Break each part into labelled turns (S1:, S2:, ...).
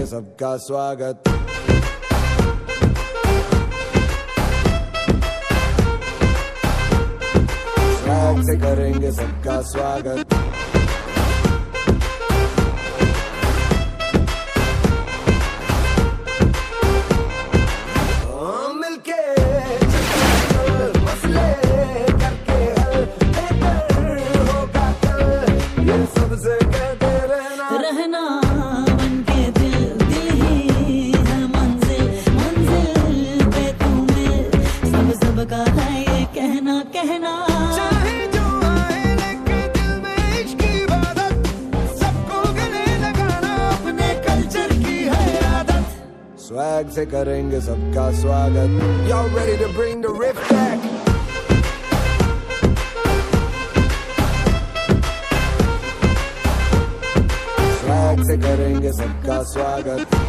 S1: करेंगे सबका स्वागत। स्वैग से करेंगे सबका स्वागत। मिलके मसले करके होगा कल, ये सबसे कहते रहना
S2: बनके दिल ही है मंजिल, मंजिल पे तुम्हें सब का है ये कहना कहना।
S1: चाहे जो आए लेके दिल में इश्क की इबादत, सबको गले लगाना अपने कल्चर की है आदत। स्वैग से करेंगे सबका स्वागत। Y'all ready to bring the riff back? Swag से करेंगे सबका स्वागत।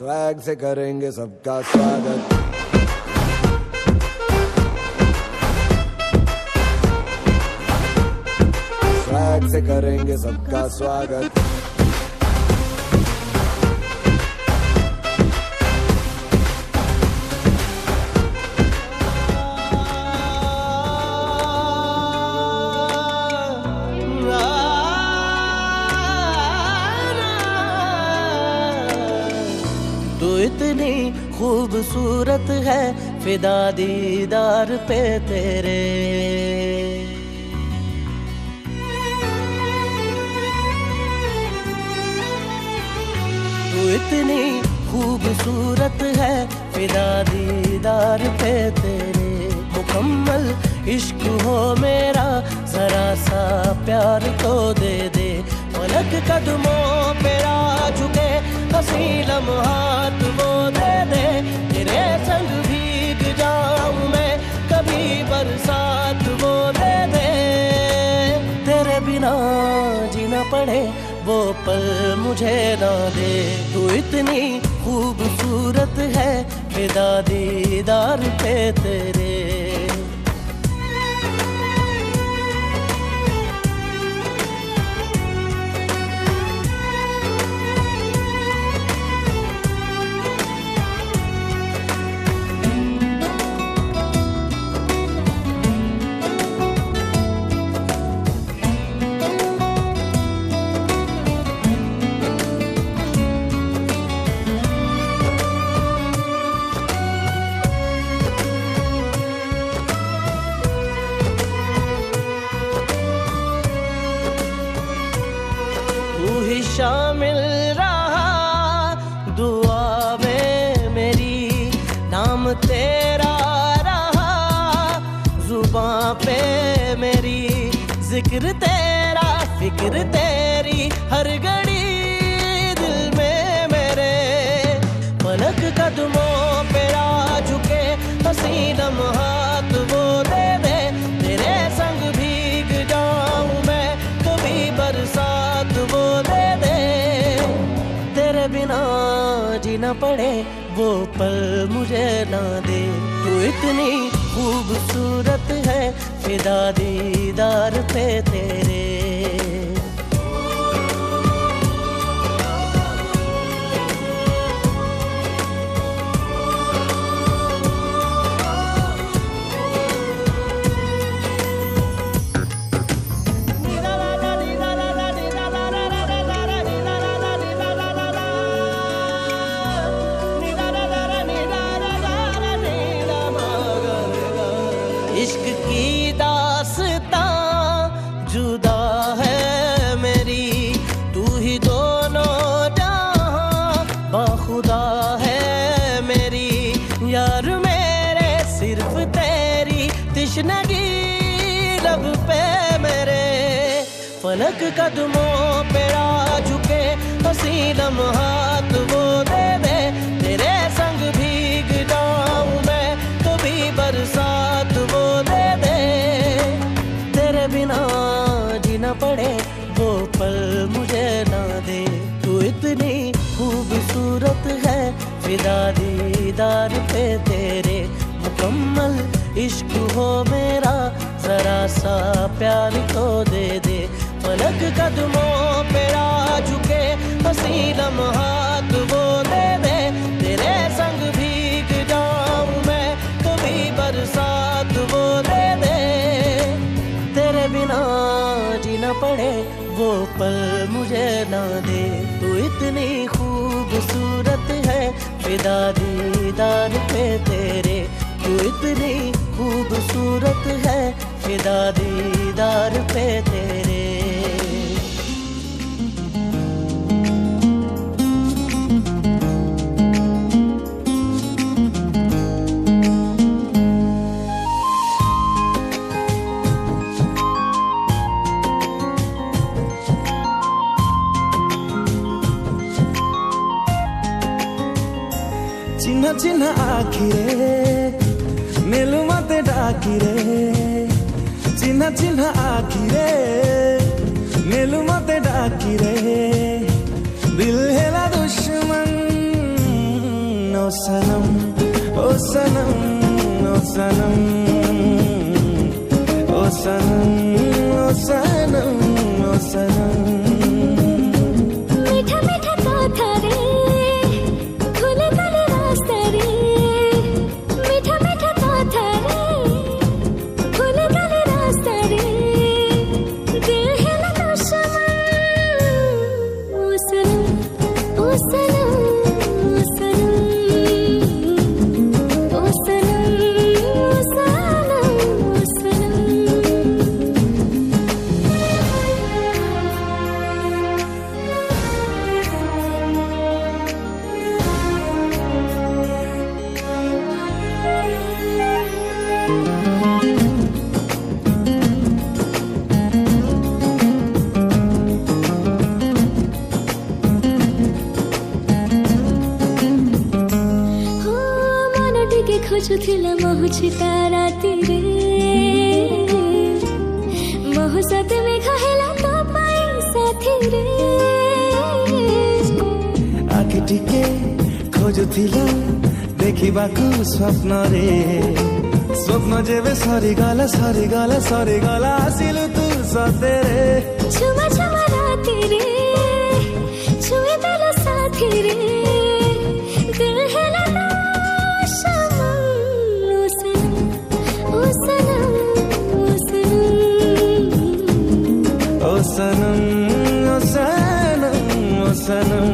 S1: स्वैग से करेंगे सबका स्वागत। स्वैग से करेंगे सबका स्वागत।
S2: तू इतनी खूबसूरत है फिदा दीदार पे तेरे। तू इतनी खूबसूरत है फिदा दीदार पे तेरे। मुकम्मल इश्क हो मेरा जरा सा प्यार तो दे दे। पलक कदमों पे आ झुके हंसी लम्हात वो दे दे। तेरे संग भीग जाऊं मैं कभी बरसात वो दे दे। तेरे बिना जीना पड़े वो पल मुझे ना दे। तू इतनी खूबसूरत है फिदा दीदार पे तेरे। शामिल रहा दुआ में मेरी, नाम तेरा रहा जुबां पे मेरी। जिक्र तेरा फिक्र तेरी हर घड़ी दिल में मेरे। पलक कदमों पे आ झुके हंसी लम्हात वो दे दे। तेरे संग भीग जाऊं मैं कभी बरसात वो दे दे। तेरे बिना जीना पड़े वो पल मुझे ना दे। तू इतनी खूबसूरत है फिदा दीदार पे तेरे। इश्क की दास्तां जुदा है मेरी, तू ही दोनों जहां बाखुदा है मेरी। यार मेरे सिर्फ तेरी तिश्नगी लब पे मेरे, फलक कदमों पे आ झुके हंसी लम्हात वो दे दे। तेरे संग भीग जाऊं मैं कभी बरसात वो दे दे। तेरे बिना जीना पड़े वो पल मुझे ना दे। तू इतनी खूबसूरत है फिदा दीदार पे तेरे, मुकम्मल इश्क हो मेरा जरा सा प्यार तो दे दे। फलक कदमों पे आ झुके हंसी लम्हात वो दे दे। तेरे संग भीग जाऊं मैं कभी बरसात वो दे दे। तेरे बिना जीना पड़े वो पल मुझे ना दे। तू इतनी खूबसूरत है फिदा दीदार पे तेरे, तू इतनी खूबसूरत है फिदा दीदार पे तेरे।
S1: चिन्ह चिन्ह आखिरे मेलु मते डाकिरे, चिन्ह चिन्ह आखिरे मेलु मते डाकिरे। दिल हेला दुश्मन ओ सनम ओ सनम ओ सनम ओ सनम ओ सनम ओ सनम।
S3: मीठा मीठा कथा रे खुले खुले रास्ता रे, मीठा मीठा कथा रे खुले खुले रास्ता रे। दिल है ना दुश्मन ओ सनम ओ सनम ओ सनम ओ सनम ओ सनम ओ सनम। हो मन टिके खोजुथिला महु छिता रातिरे, महु सत मेघ हेला तो पाई साथी रे।
S1: आखि टिके खोजुथिला देखिबाकु स्वप्न रे, स्वप्न जेबे सरीगला सरीगला सरीगला आसिलु तू सतेरे।
S3: छुमा छुमा राती रे छुए देला साथी रे। दिल है ना दुश्मन ओ सनम ओ सनम ओ सनम
S1: ओ सनम ओ सनम ओ सनम।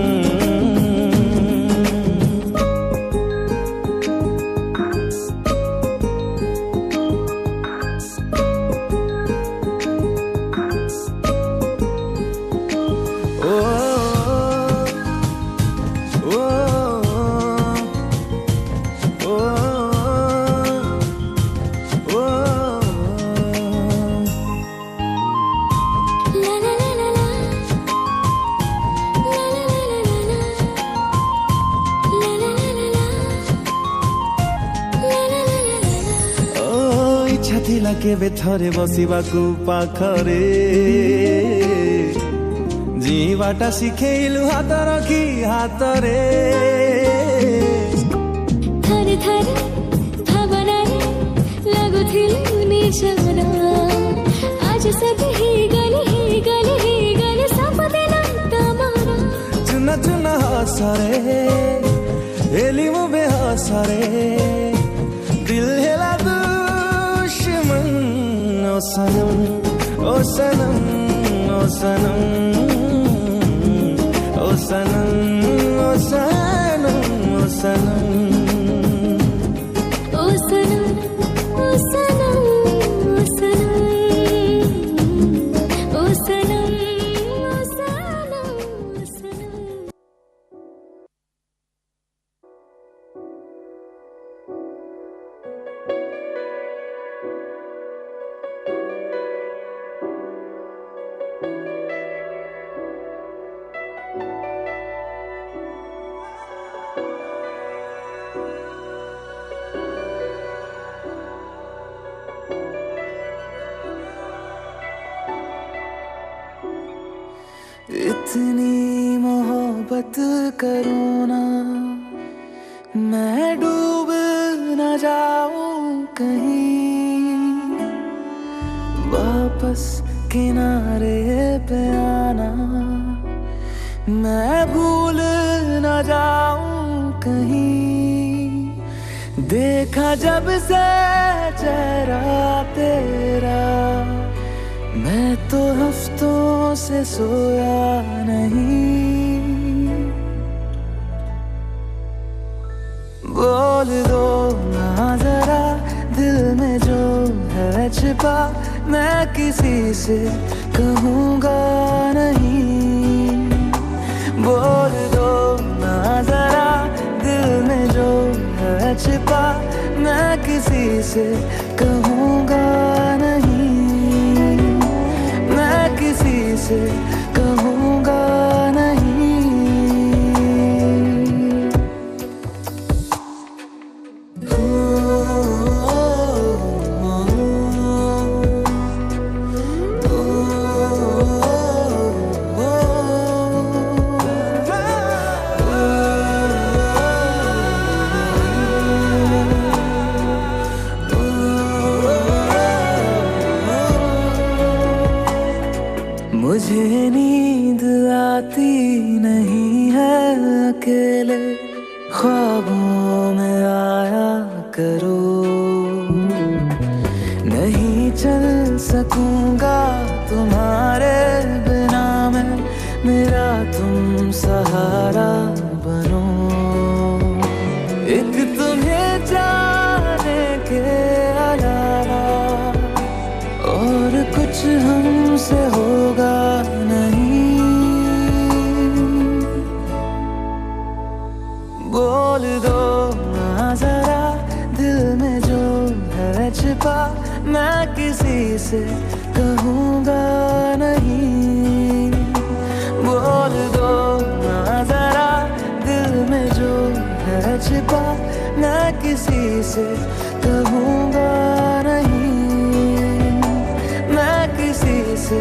S3: ला ला ला ला ला ला ला ला ला ला ला ला ला ला।
S1: ओ इच्छा थिला केबे थरे बसिबाकु पाखरे, जीवाटा शिखेइलु हात रखी हातरे।
S3: थरे थरे भावनारे लागुथिलु निशरा, आज सब ही गली सबदिन तमरा।
S1: चुना चुना हसरे एली मो बेहसरे, दिल हेला दुश्मन ओ सनम ओ सनम ओ सनम ओ सनम ओ सनम ओ सनम
S3: ओ सनम ओ सनम
S4: इतनी मोहब्बत करूँ ना, मैं डूब न जाऊं कहीं, वापस किनारे पे आना, मैं भूल न जाऊं कहीं। देखा जब से चेहरा तेरा, मैं तो हफ्तों से सोया नहीं। बोल दो ना जरा दिल में जो है छिपा, मैं किसी से कहूँगा नहीं। बोल दो ना जरा दिल में जो है छिपा, मैं किसी से कहूँगा नहीं, मैं किसी से कहूँगा नहीं। मुझे नींद आती नहीं है अकेले, ख्वाबों में आया करो। नहीं चल सकूंगा तुम्हारे बिना मैं, मेरा तुम सहारा बनो। एक तुम्हें जाने के अलावा और कुछ हमसे होगा नहीं। बोल दो ना जरा दिल में जो है छिपा, मैं किसी से कहूँगा नहीं। बोल दो ना जरा दिल में जो है छिपा, मैं किसी से कहूँगा नहीं, मैं किसी से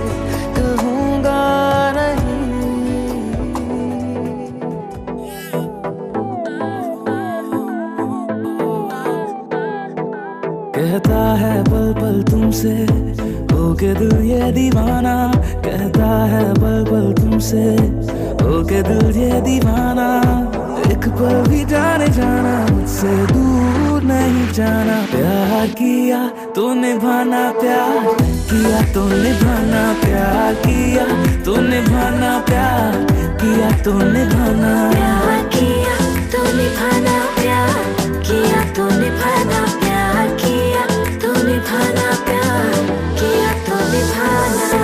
S4: कहूँगा नहीं। कहता है पल पल तुमसे हो के दिल ये दीवाना, कहता है पल पल तुमसे हो के दिल ये दीवाना। एक पल भी जाने जाना, मुझसे दूर नहीं जाना। प्यार किया तो निभाना, प्यार किया तो निभाना, प्यार किया तो निभाना, प्यार किया तो निभाना,
S3: प्यार किया तो निभाना, प्यार किया तो निभाना, प्यार किया तो निभाना, प्यार किया तो निभाना।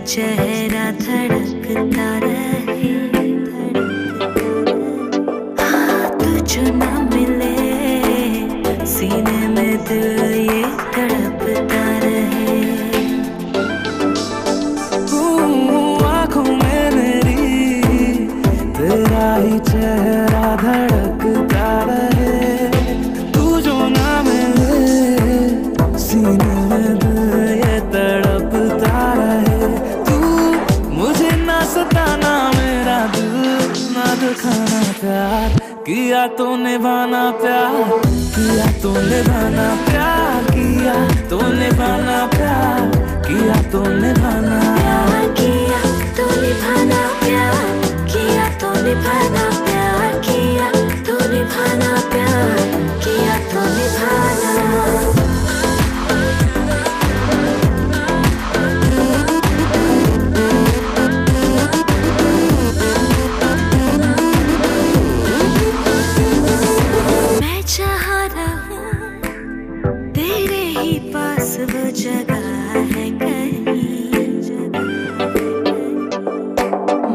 S3: चेहरा धड़कता रहे, हाथ जो न मिले सीने में दिल ये तड़पता रहे।
S4: आँखों में मेरी तेरा ही चेहरा धड़कता रहे, तू जो न मिले सीने में दिल ये तड़पता रहे। सताना मेरा दिल ना दुखाना, प्यार किया तो निभाना, प्यार किया तो निभाना, प्यार किया तो निभाना, प्यार किया तो निभाना,
S3: प्यार किया तो निभाना, प्यार किया तो निभाना, प्यार किया तो निभाना, प्यार किया तो निभाना। वो जगह है कहीं,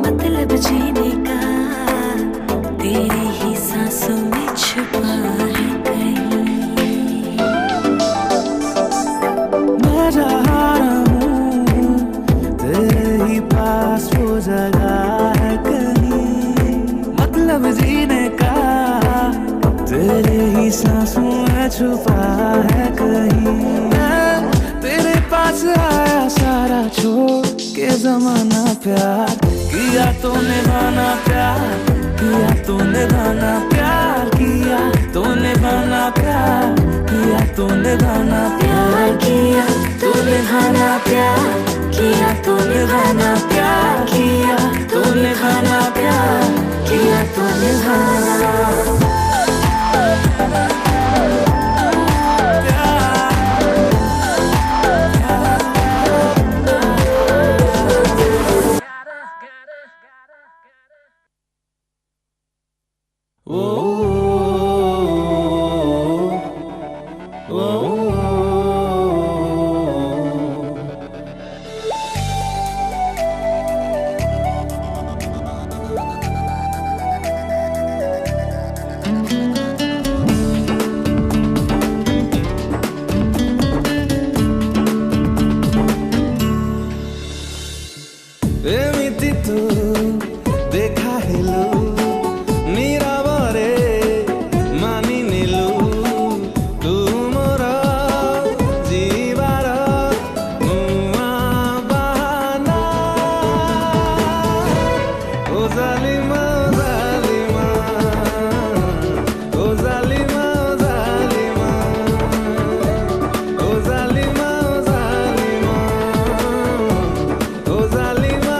S3: मतलब जीने का तेरी ही सांसों में छुपा है कहीं।
S4: अब जीने का, अब तेरे ही सांसों में छुपा है कहीं। मैं तेरे पास आया सारा छोड़ के ज़माना, प्यार किया तो निभाना, प्यार किया तो निभाना, प्यार किया तो निभाना, प्यार किया तो निभाना,
S3: प्यार किया तो निभाना, प्यार किया तो निभाना, प्यार किया तो निभाना, प्यार किया तो निभाना।
S4: एमिति तू देखा हेलो नीरा बरे मानी नेलु तू मोर जीवार नुआ बहाना। ओ जालिमा जालिमा, ओ जालिमा जालिमा, ओ जालिमा जालिमा, ओ जालिमा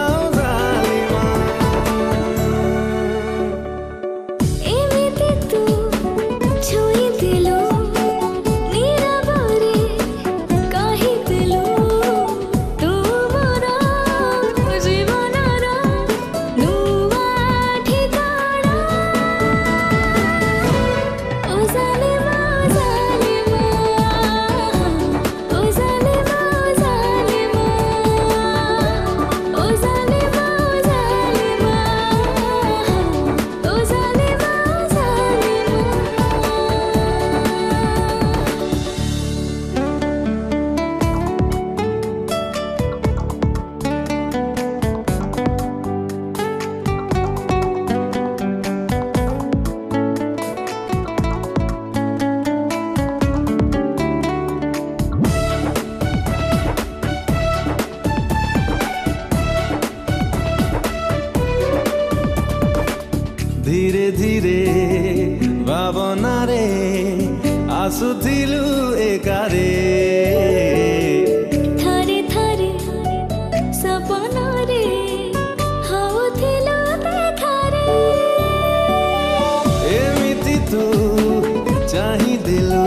S3: एमिति तू छुई दिलो नीरा बरे कहि दिलो तू मोरा जीवनर नुआ ठिकाना। ओ जालिमा जालिमा, ओ जालिमा जालिमा, ओ जालिमा जालिमा, ओ जालिमा जालिमा।
S4: धीरे धीरे भावनारे आसुथिलु एकारे।
S3: थारे थारे सपनारे हाउथिलो देखारे।
S4: एमिति तू चाही दिलु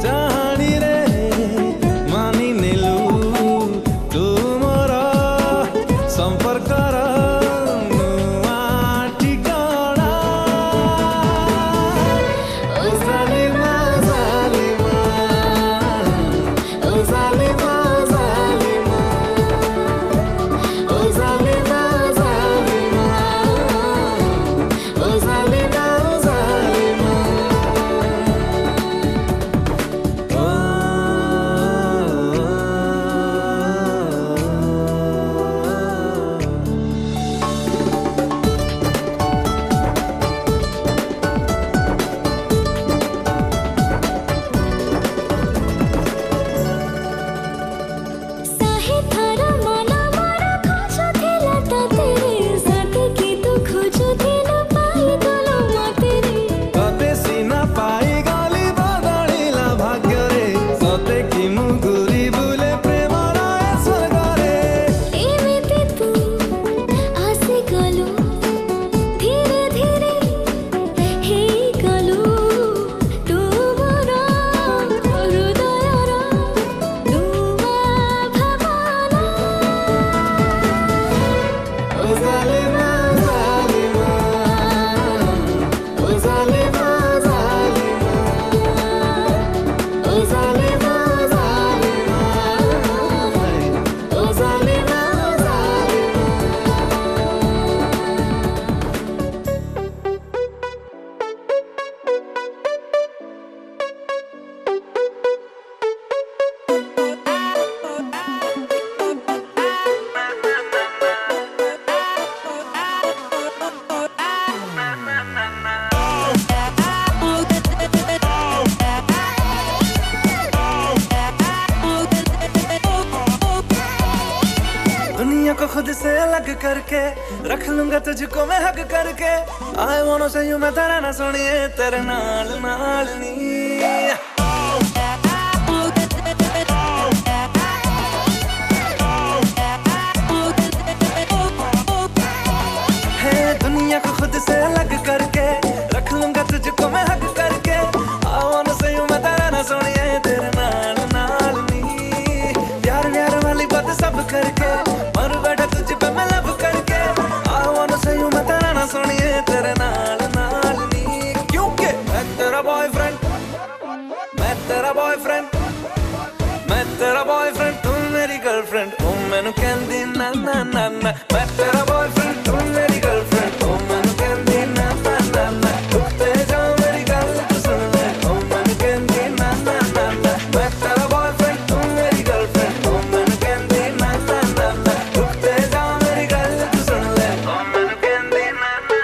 S4: चाहाणी रे मानी नेलु तू मोर संपर्कर नुआ ठिकाना। ओ जालिमा जालिमा, ओ करके रख लूंगा तुझको मैं हक करके I wanna say you मैं तेरा ना सुनिए तेरे नाल नाल नी दुनिया को खुद से अलग करके रख लूंगा तुझको मैं हक करके I wanna say you मैं तेरा ना सुनिए तेरे नाल नाल नी प्यार प्यार वाली बात सब करके मर बैठा तुझ पे मैं लब करके I wanna say you मैं तेरा ना सुनिए तेरे नाल नाल नी क्योंकि मैं तेरा बॉयफ्रेंड मैं तेरा बॉयफ्रेंड तू मेरी गर्लफ्रेंड ओ मैनू कहंदी ना ना ना ना मैं तेरा बॉयफ्रेंड तू मेरी गर्लफ्रेंड ओ मैनू कहंदी ना ना ना ना रुकते जाओ मेरी गल तू सुन ले ओ मैनू कहंदी ना ना ना ना मैं तेरा बॉयफ्रेंड तू मेरी गर्लफ्रेंड ओ मैनू कहंदी ना ना ना ना रुकते जाओ मेरी गल तू सुन ले ओ मैनू कहंदी ना ना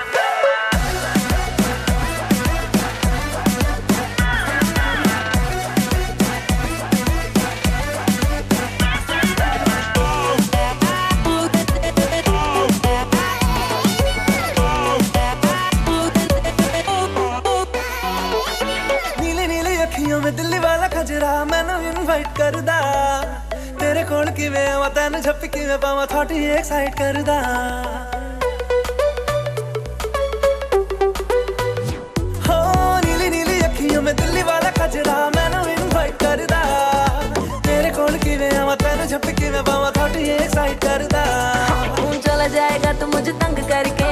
S4: में दिल्ली वाला खजरा मैनू इनवाइट करदा तेरे कोल किवें आवां तैनू झप्पी किवें पावां थोड़ी एक्साइट करदा हो नीली नीली अखियों में दिल्ली वाला खजरा मैनू इनवाइट करदा तेरे कोल किवें आवां तैनू झप्पी किवें पावां थोड़ी एक्साइट करदा
S3: चला जाएगा तो मुझे तंग करके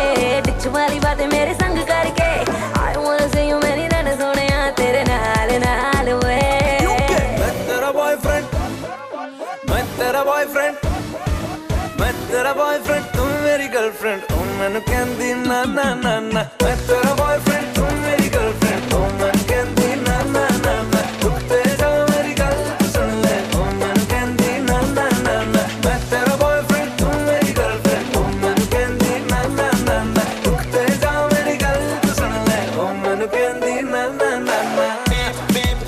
S3: डिच वाली बातें मेरे संग करके I wanna see you मेरी रन सोनिया तेरे नाल नाल वे
S4: मैं तेरा बॉयफ्रेंड तू मेरी गर्लफ्रेंड ओ मैनू कहंदी ना ना ना ना मैं तेरा बॉयफ्रेंड तू मेरी गर्लफ्रेंड ओ मैनू कहंदी ना ना ना ना रुकते जाओ मेरी गल तू सुन ले ओ मैनू कहंदी ना ना ना ना मैं तेरा बॉयफ्रेंड तू मेरी गर्लफ्रेंड ओ मैनू कहंदी ना ना ना ना रुकते जाओ मेरी गल तू सुन ले ओ मैनू कहंदी ना ना ना ना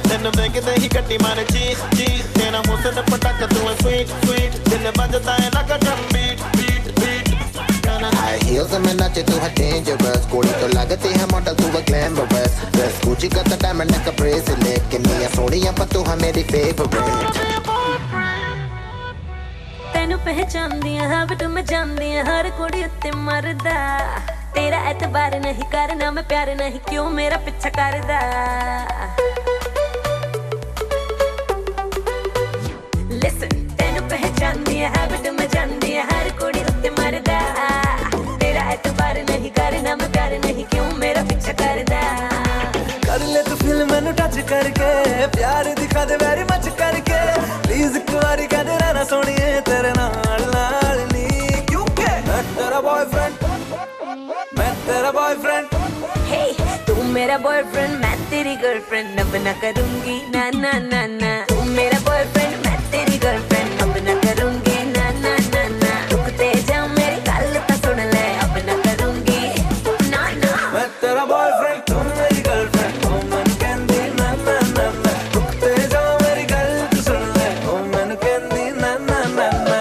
S5: ਤੈਨੂੰ ਵੇਖਦੇ ਹੀ ਕੱਟੀ ਮਾਰੇ ਚੀਜ਼ ਤੇਰਾ ਹੁਸਨ ਪਟਕ ਤੂੰ ਹੈ sweet ਦਿਲ ਵੱਜਦਾ ਹੈ ਲੱਗਾ drum beat
S6: High heels and nache tu hai dangerous Kodi to lagati hai model tu hai glamorous Dress Gucci got the diamond like a bracelet Kinniya soniya par tu hai meri favorite
S3: ਤੈਨੂੰ ਪਹਿਚਾਨਦੀਆਂ ਹਾਂ but ਮੈਂ ਜਾਣਦੀਆਂ ਹਰ ਕੁੜੀ ਉੱਤੇ ਮਰਦਾ ਤੇਰਾ ਐਤਬਾਰ ਨਹੀਂ ਕਰਨਾ ਮੈਂ ਪਿਆਰ ਨਹੀਂ ਕਿਉਂ ਮੇਰਾ ਪਿੱਛਾ ਕਰਦਾ Listen ਤੈਨੂੰ ਪਹਿਚਾਨਦੀਆਂ ਹਾਂ ਬਟ ਮੈਂ ਜਾਣਦੀਆਂ ਹਰ ਕੁੜੀ ਉੱਤੇ ਮਰਦਾ ਤੇਰਾ ਐਤਬਾਰ ਨਹੀਂ ਕਰਨਾ ਮੈਂ ਪਿਆਰ ਨਹੀਂ ਕਿਉਂ ਮੇਰਾ ਪਿੱਛਾ ਕਰਦਾ
S4: कर ले तू फिल्म मैनू टच करके प्यार दिखा दे वेरी मच करके प्लीज एक बारी कह दे रहना सोनिए तेरे नाल नाल नी क्योंकि मैं तेरा बॉयफ्रेंड
S3: Hey तू मेरा बॉयफ्रेंड मैं तेरी गर्लफ्रेंड अब ना करूंगी ना ना ना ना तू मेरा बॉयफ्रेंड मैं तेरी गर्लफ्रेंड अब ना करूंगी ना ना ना ना रुकते जा मेरी गल तो सुन ले अब ना करूंगी ना ना
S4: मैं तेरा बॉयफ्रेंड तू मेरी गर्लफ्रेंड ओ मैनू कहंदी ना ना ना ना रुकते जा मेरी गल तू सुन ले ओ मैनू कहंदी ना ना ना ना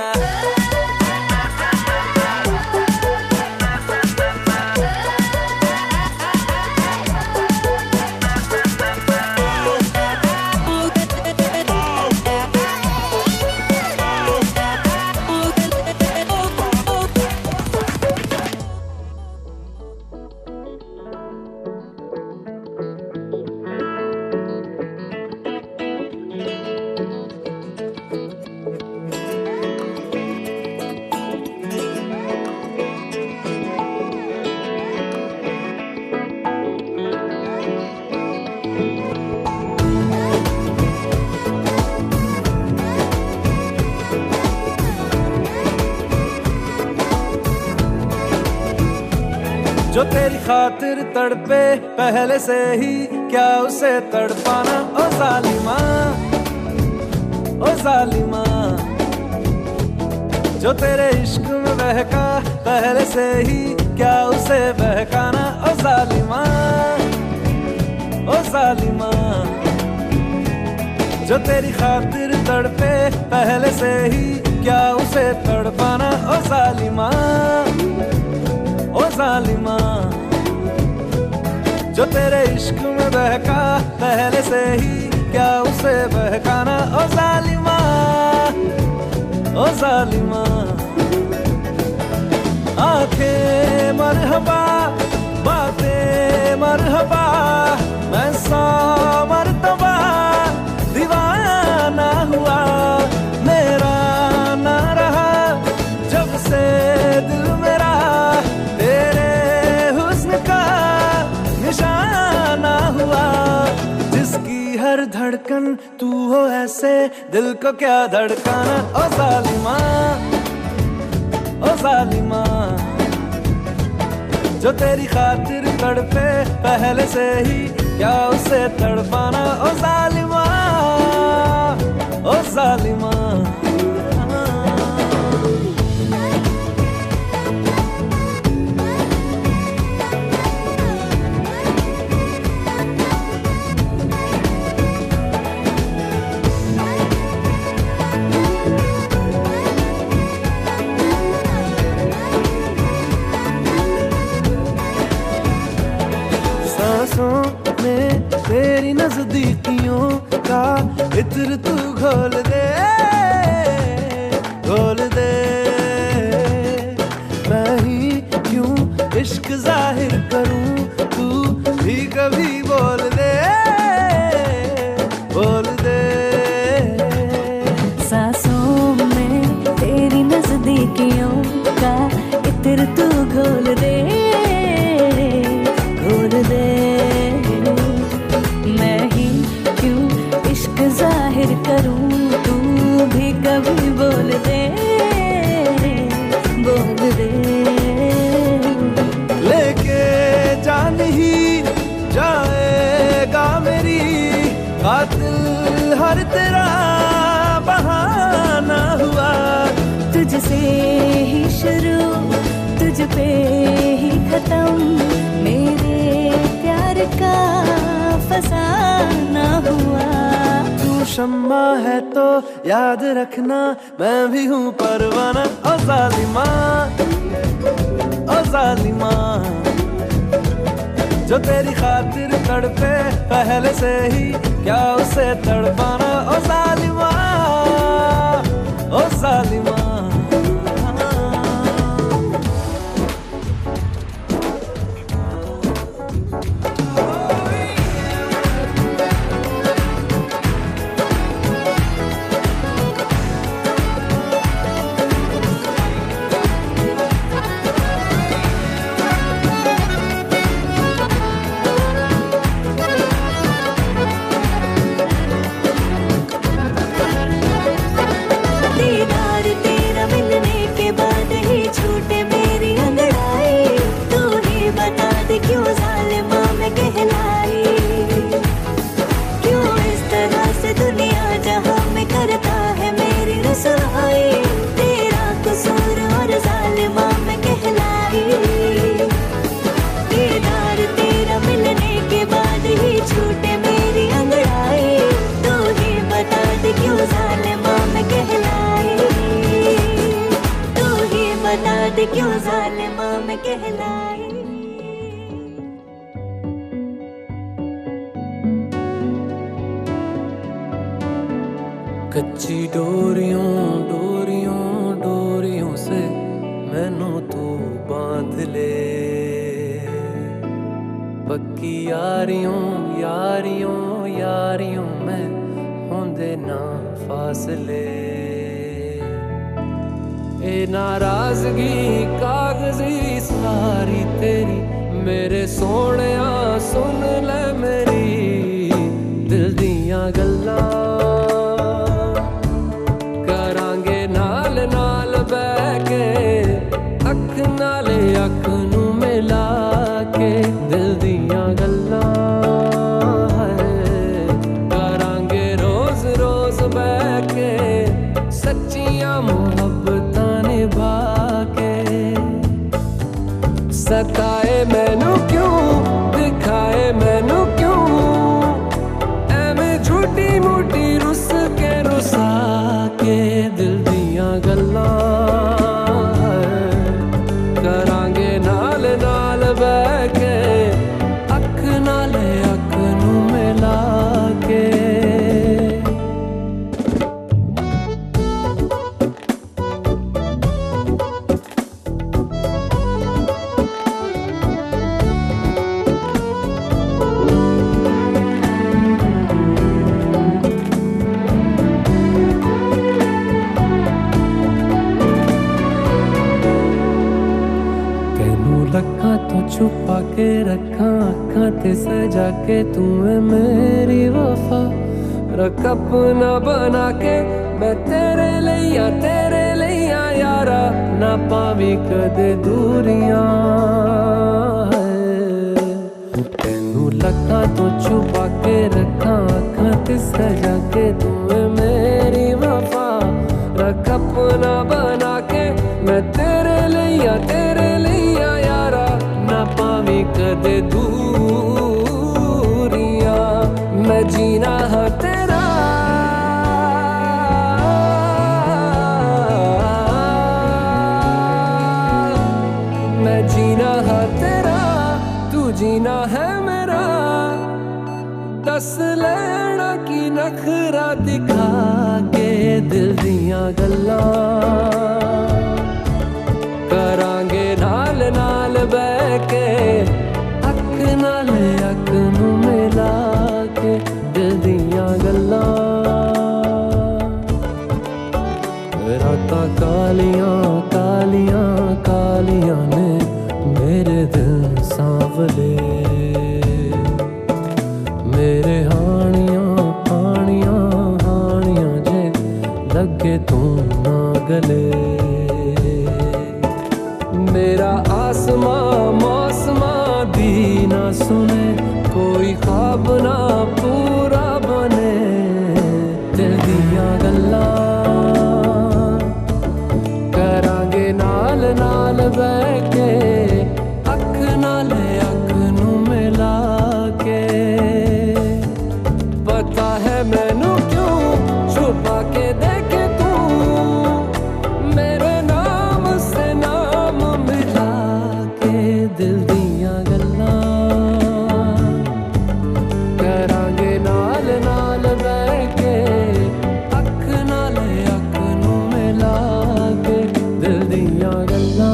S4: जो तेरी खातिर तड़पे पहले से ही क्या उसे तड़पाना ओ जालिमा जो तेरे इश्क में बहका पहले से ही क्या उसे बहकाना ओ जालिमा जो तेरी खातिर तड़पे पहले से ही क्या उसे तड़पाना ओ जालिमा जो तेरे इश्क में बहका पहले से ही क्या उसे बहकाना। ओ जालिमा, ओ जालिमा, आंखें मरहबा बातें मरहबा, मैं 100 मरतबा दीवाना हुआ। मेरा ना रहा जब से दिल मेरा तेरे हुस्न का निशाना हुआ। जिसकी हर धड़कन तू हो ऐसे दिल को क्या धड़काना। ओ जालिमा, ओ जालिमा, जो तेरी खातिर तड़पे पहले से ही क्या उसे तड़पाना। ओ जालिमा, ओ जालिमा। में तेरी नजदीकियों का इत्र तू घोल दे, घोल दे। मैं ही क्यों इश्क जाहिर करूं, तू भी कभी बोल दे, बोल दे।
S7: सांसों में तेरी नजदीकियों का इत्र तू घोल दे, घोल दे। जाहिर करूं तू भी कभी बोल दे, बोल दे।
S4: लेके जान ही जाएगा मेरी कातिल हर तेरा बहाना हुआ।
S7: तुझसे ही शुरू तुझ पे ही खत्म, मेरे प्यार का फसाना हुआ।
S4: शम्मा है तो याद रखना मैं भी हूँ परवाना। ओ जालिमा, ओ जालिमा, जो तेरी खातिर तड़पे पहले से ही क्या उसे तड़पाना। ओ जालिमा, ओ जालिमा।
S7: क्यों जालिमा में कहलाई।
S4: कच्ची डोरियों डोरियों डोरियों से मैनू तू बांध ले, पक्की यारियों यारियों यारियों में होंदे ना फासले। ए नाराजगी कागजी सारी तेरी मेरे सोहणिया सुन ले मेरी दिल दियां गल्लां। करांगे नाल नाल बैठ के अख नाले अख नू मिला के दिल दियां गल्लां। करांगे रोज रोज बैठ के सच्चियां मुहब्बतां निभा के। सताए मैनू क्यों दिखाए मैनू क्यों, एवें झूठी मूठी रुस के रुसा के दिल दियां गल्लां। करांगे नाल नाल बैठ के के रखा अखा ते सजा के तू है मेरी वफा रख अपना बना के मैं तेरे लिया यारा ना पावी कदे दूरियां तेनू लखा तो छुपा के रखा अखा ते सजा के तू है मेरी वफा रख अपना बना के मैं तेरे लिया यारा ना पावी कदे दूरियां मैं जीना है तेरा मैं जीना है तेरा तू जीना है मेरा दस लेना की नखरा दिखा के दिल दियां गल्लां करांगे नाल नाल बह के अख नाल अख नू मिला के दिल दियां गल्लां रातां कालियां कालियां कालियां ने मेरे दिल सांवले मेरे हानियां हानियां हानियां जे लगे तू ना गले मेरा आसमां मौसमां दी ना सुने कोई ख्वाब ना पूरा बने दिल दियां गल्लां करांगे नाल नाल बह के अख नाल अख नू मिला के पता है मैनू क्यों छुपा के देखे तू मेरे नाम से नाम मिला के दिल दियां गल्लां करांगे नाल नाल बह के अख नाल अख नू मिला के दिल दियां गल्लां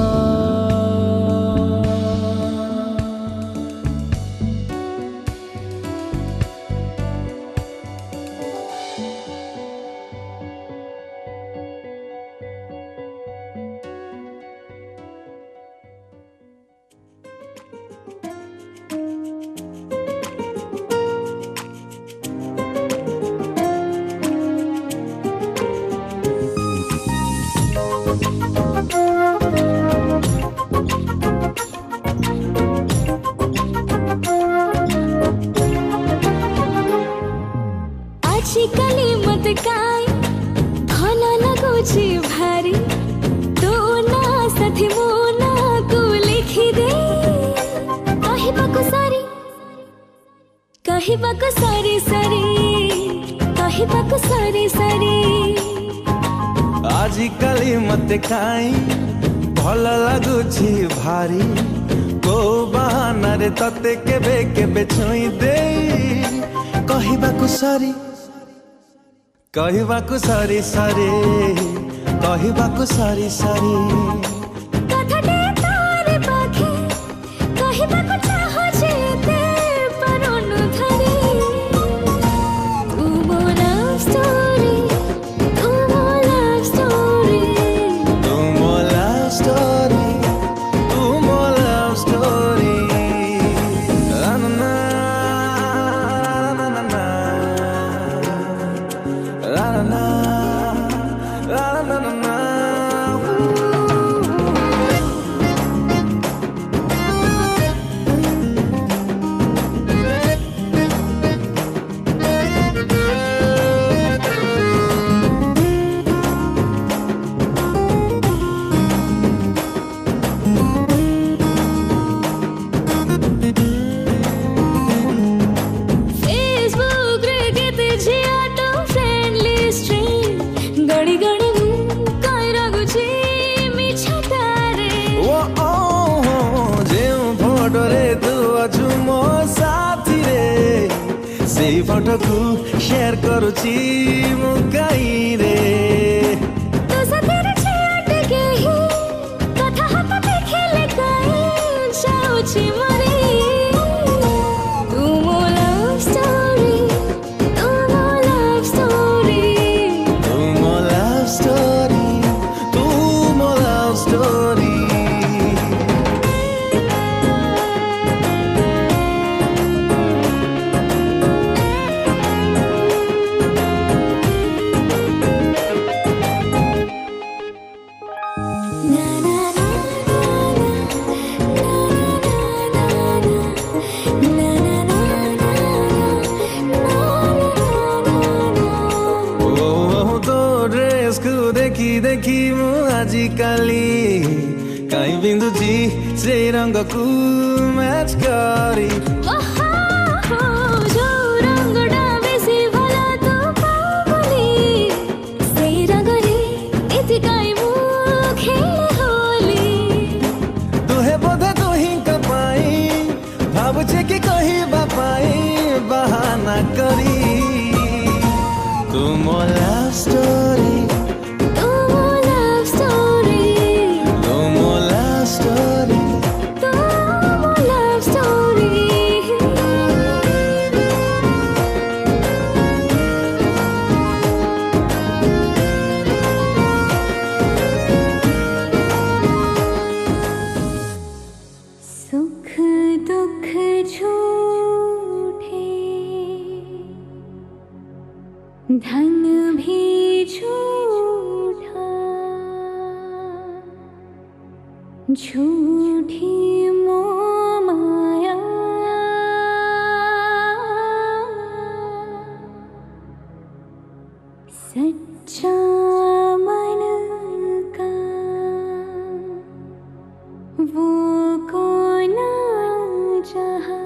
S7: आजकली मत काय खाना लगुची भारी तू ना साथी मोना को लिखी दे कहबाको सारी सारी कहबाको सारी
S8: आजिकाली मत खाई भल लगुछि भारी को बहाना रे तते केबे केबे छुई दे कहबाको सारी सारी कहबाको सारी
S7: कथटे तारे पाखे कहबाको चाहो जेते परनु धरे तू मो लव स्टोरी तू मो लव स्टोरी
S8: तू मो लव स्टोरी तू मो लव स्टोरी ना ना ना ना ना la la la la la la
S7: Facebook रे केते जिया तो फ्रेंडली स्ट्रीम गड़ी गड़ी काय रगुची मिछा तारे
S8: ओ जे फोटो रे तू अछु मो साथी रे से फोटो को शेयर करूची मु काई रे
S7: तो सतेरे छाट के ही कथा हाथ खेले काय जाउची मरे तू मो लव स्टोरी तू मो लव स्टोरी
S8: तू मो लव स्टोरी तू मो लव स्टोरी आजिकाली काहीँ बिन्दुजी चाहिँ रङ्गको म्याच गरी
S7: जो रङ्गडा बेसी भला त पागली सेही रङ्गले यतिकै मु खेले होली
S8: तुहे बोधे तुही कपाई भावुछे कि कही बापाई बहाना करी तुम लव स्टोरी
S7: धन भी झूठा झूठी मोह माया सच्चा मन का वो कौन जहाँ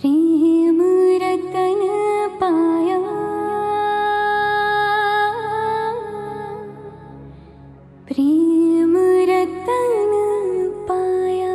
S7: प्रेम रतन पाया प्रेम रतन पाया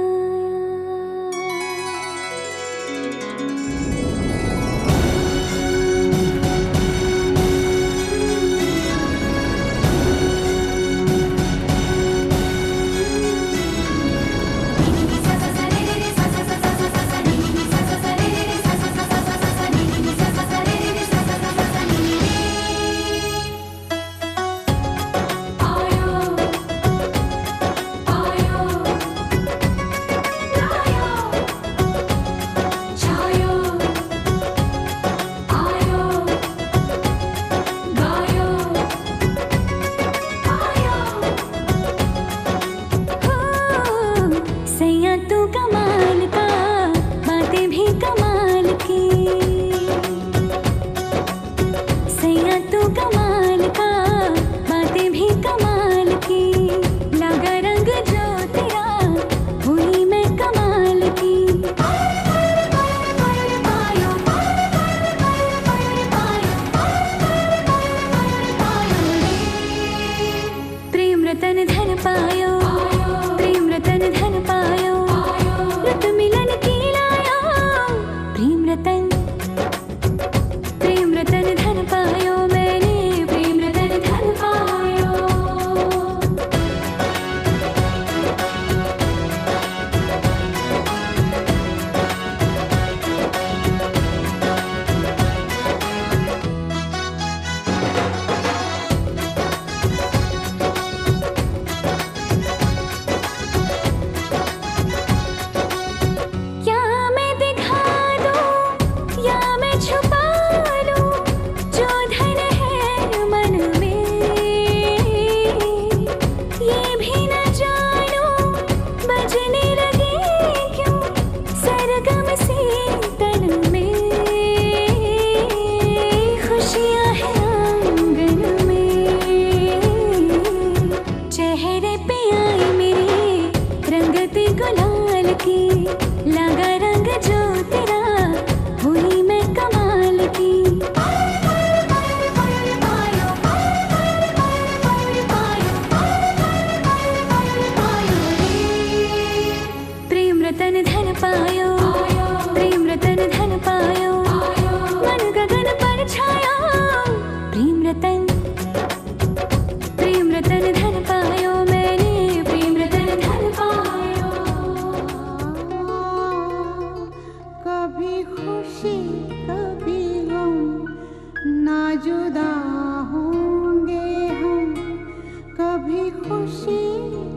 S9: खुशी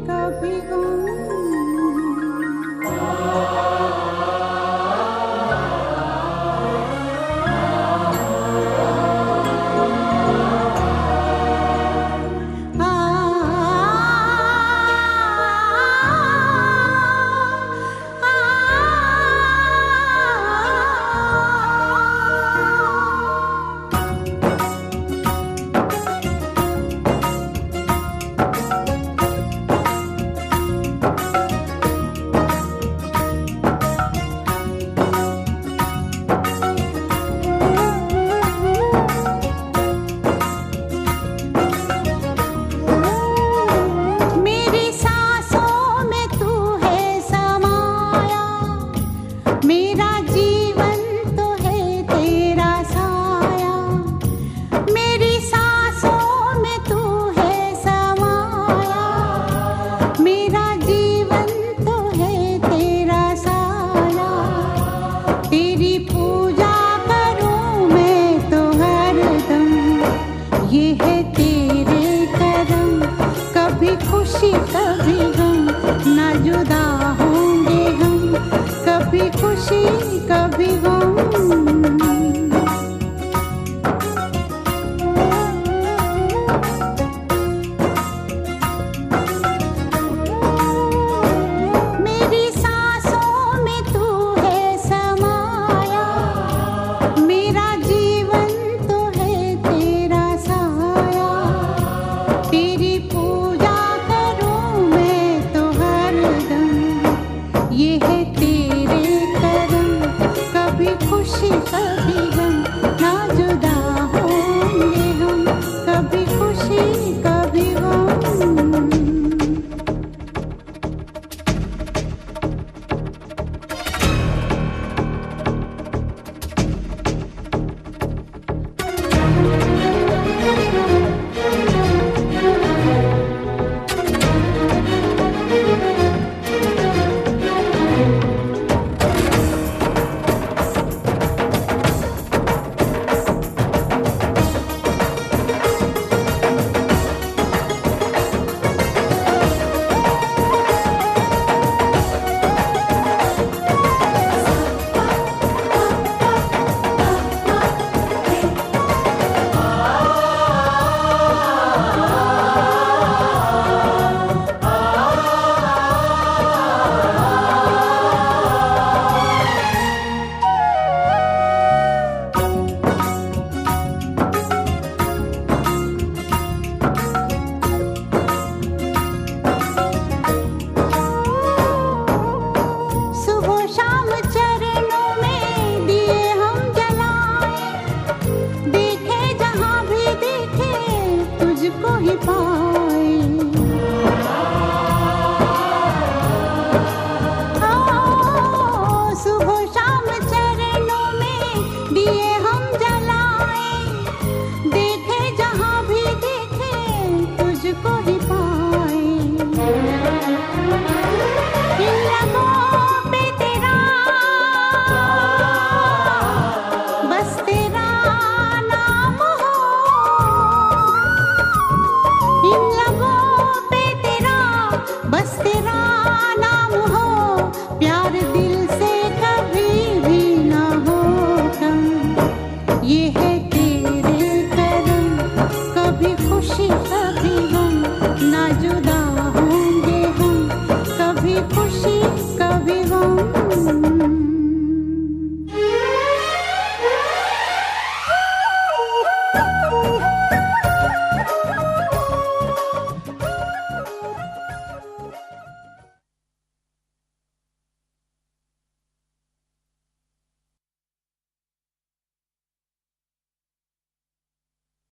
S9: कभी गम मेरा जीवन तो है तेरा साया, मेरी सांसों में तू है समाया। मेरा जीवन तो है तेरा साया, तेरी पूजा करूं मैं तो हरदम। ये है तेरे करम, कभी खुशी कभी गम, ना जुदा होंगे हम, कभी खुशी कभी गम। मेरी सांसों में तू है समाया, मेरा जीवन तो है तेरा साया, तेरी पूजा करूं मैं तो हरदम। ये है तेरे करम, कभी खुशी कभी गम, ना जुदा होंगे हम, कभी खुशी कभी गम। सुबह शाम चरणों में दिए हम जलाए, देखे जहां भी देखे तुझको ही पाए। सुबह शाम चरणों में दिए हम जलाए, देखे जहां भी देखे तुझको ही पाए। इन लबों पे तेरा, बस तेरा नाम हो। इन लबों पे तेरा, बस तेरा नाम हो। प्यार